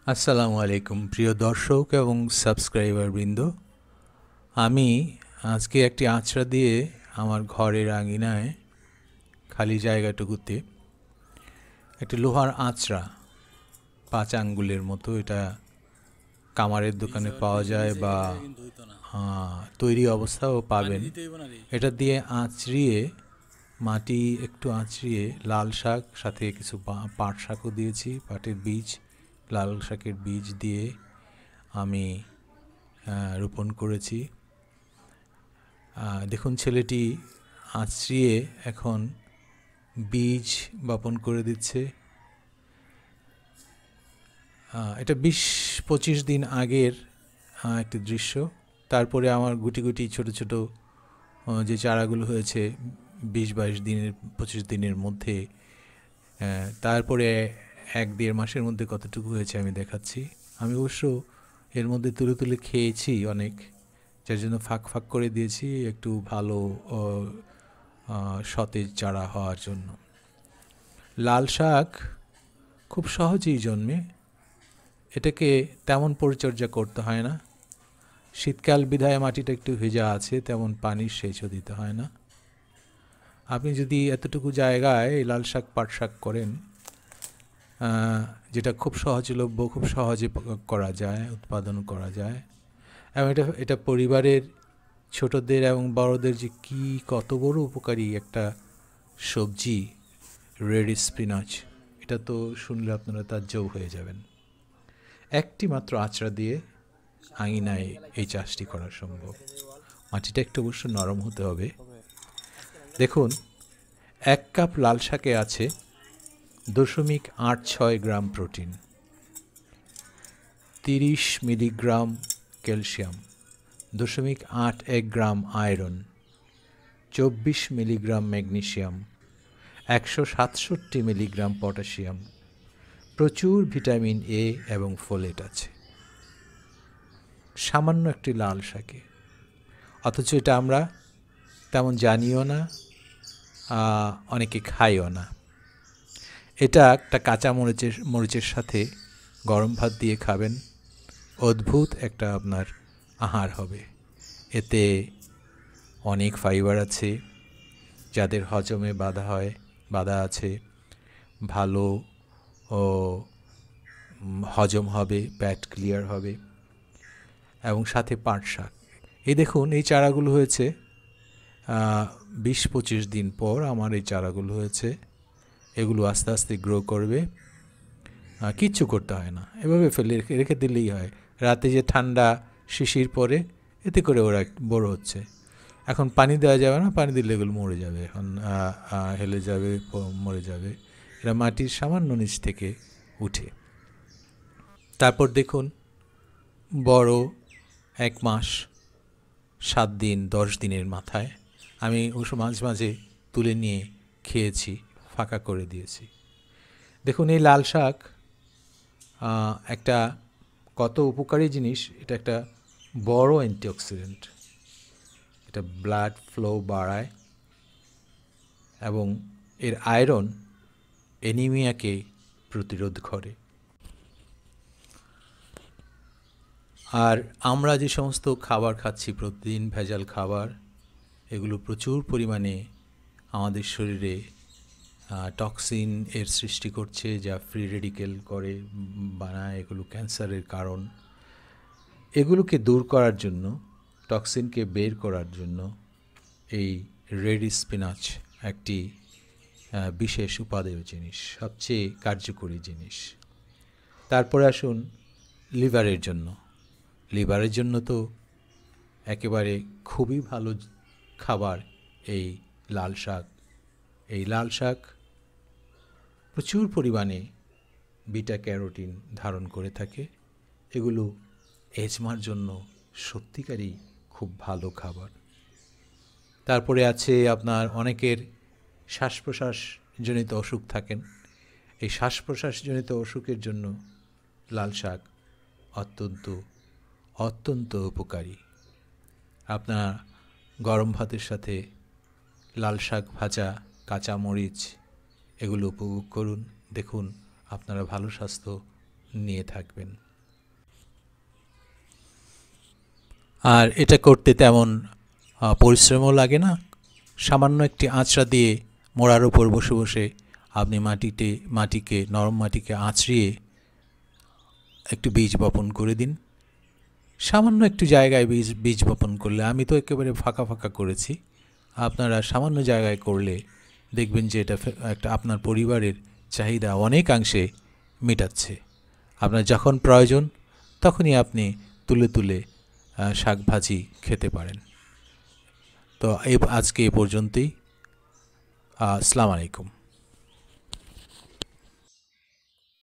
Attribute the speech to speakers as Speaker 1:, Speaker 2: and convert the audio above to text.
Speaker 1: আসসালামু আলাইকুম প্রিয় দর্শক এবং সাবস্ক্রাইবার বৃন্দ। আমি আজকে একটি আঁচড়া দিয়ে আমার ঘরের আঙিনায় খালি জায়গাটুকুতে একটি লোহার আঁচড়া 5 আঙ্গুলের মতো, এটা কামারের দোকানে পাওয়া যায় বা তৈরি অবস্থাও পাবেন। এটা দিয়ে আঁচড়িয়ে মাটি একটু আঁচড়িয়ে লাল শাক, সাথে কিছু পাট শাকও দিয়েছি, পাটের বীজ, লাল শাকের বীজ দিয়ে আমি রোপণ করেছি। দেখুন, ছেলেটি আঁচড়িয়ে এখন বীজ বপন করে দিচ্ছে। এটা 20-25 দিন আগের একটি দৃশ্য। তারপরে আমার গুটি গুটি ছোট ছোট যে চারাগুলো হয়েছে 20-22 দিনের 25 দিনের মধ্যে, তারপরে 1-1.5 মাসের মধ্যে কতটুকু হয়েছে আমি দেখাচ্ছি। আমি অবশ্য এর মধ্যে তুলে তুলে খেয়েছি অনেক, যার জন্য ফাঁক ফাঁক করে দিয়েছি একটু ভালো সতেজ চারা হওয়ার জন্য। লাল শাক খুব সহজেই জন্মে, এটাকে তেমন পরিচর্যা করতে হয় না। শীতকাল বিধায় মাটিটা একটু ভেজা আছে, তেমন পানির সেচও দিতে হয় না। আপনি যদি এতটুকু জায়গায় এই লাল শাক পাট শাক করেন, যেটা খুব সহজলভ্য, খুব সহজে করা যায়, উৎপাদন করা যায়, এবং এটা পরিবারের ছোটদের এবং বড়দের যে কত বড় উপকারী একটা সবজি রেড স্পিনাচ, এটা তো শুনলে আপনারা তাজ্জব হয়ে যাবেন। একটি মাত্র আঁচড়া দিয়ে আঙিনায় এই চাষটি করা সম্ভব। মাটিটা একটু অবশ্য নরম হতে হবে। দেখুন, 1 কাপ লাল শাকে আছে 0.86 গ্রাম প্রোটিন, 30 মিলিগ্রাম ক্যালসিয়াম, 0.81 গ্রাম iron, 24 milligram magnesium, 167 milligram potassium, প্রচুর ভিটামিন এ এবং ফোলেট আছে সামান্য একটি লাল শাকে। অথচ এটা আমরা তেমন জানিও না, অনেকে খাইও না। এটা একটা কাঁচা মরিচের সাথে গরম ভাত দিয়ে খাবেন, অদ্ভুত একটা আপনার আহার হবে। এতে অনেক ফাইবার আছে, যাদের হজমে বাধা আছে, ভালো ও হজম হবে, পেট ক্লিয়ার হবে। এবং সাথে পাট শাক। এই দেখুন, এই চারাগুলো হয়েছে 20-25 দিন পর আমার এই চারাগুলো হয়েছে। এগুলো আস্তে আস্তে গ্রো করবে, কিচ্ছু করতে হয় না, এভাবে ফেলে রেখে দিলেই হয়। রাতে যে ঠান্ডা শিশির পরে, এতে করে ওরা বড় হচ্ছে। এখন পানি দেওয়া যাবে না, পানি দিলে এগুলো মরে যাবে, এখন হেলে যাবে, মরে যাবে। এরা মাটির সামান্য নিচ থেকে উঠে। তারপর দেখুন, বড় 1 মাস 7 দিন 10 দিনের মাথায় আমি অবশ্য মাঝে মাঝে তুলে নিয়ে খেয়েছি, ফাঁকা করে দিয়েছি। দেখুন, এই লাল শাক একটা কত উপকারী জিনিস। এটা একটা বড় অ্যান্টিঅক্সিডেন্ট, এটা ব্লাড ফ্লো বাড়ায় এবং এর আয়রন অ্যানিমিয়াকে প্রতিরোধ করে। আর আমরা যে সমস্ত খাবার খাচ্ছি প্রতিদিন, ভেজাল খাবার, এগুলো প্রচুর পরিমাণে আমাদের শরীরে টক্সিন এর সৃষ্টি করছে, যা ফ্রি রেডিকেল করে বানায়, এগুলো ক্যান্সারের কারণ। এগুলোকে দূর করার জন্য, টক্সিনকে বের করার জন্য এই রেড স্পিনাচ একটি বিশেষ উপাদেয় জিনিস, সবচেয়ে কার্যকরী জিনিস। তারপরে আসুন লিভারের জন্য। লিভারের জন্য তো একেবারে খুবই ভালো খাবার এই লাল শাক। এই লাল শাক প্রচুর পরিমাণে বিটা ক্যারোটিন ধারণ করে থাকে। এগুলো এজমার জন্য সত্যিকারই খুব ভালো খাবার। তারপরে আছে আপনার অনেকের শ্বাস প্রশ্বাসজনিত অসুখ থাকেন। এই শ্বাস প্রশ্বাসজনিত অসুখের জন্য লাল শাক অত্যন্ত অত্যন্ত উপকারী। আপনার গরম ভাতের সাথে লাল শাক ভাজা, কাঁচা মরিচ, এগুলো উপভোগ করুন। দেখুন, আপনারা ভালো স্বাস্থ্য নিয়ে থাকবেন। আর এটা করতে তেমন পরিশ্রমও লাগে না। সামান্য একটি আঁচড়া দিয়ে মোড়ার উপর বসে বসে আপনি নরম মাটিকে আঁচড়িয়ে একটু বীজ বপন করে দিন। সামান্য একটু জায়গায় বীজ বপন করলে, আমি তো একেবারে ফাঁকা ফাঁকা করেছি, আপনারা সামান্য জায়গায় করলে দেখবেন যে এটা একটা আপনার পরিবারের চাহিদা অনেকাংশে মেটাচ্ছে। আপনার যখন প্রয়োজন তখনই আপনি তুলে তুলে শাক ভাজি খেতে পারেন। তো আজকে এ পর্যন্তই। আসসালামু আলাইকুম।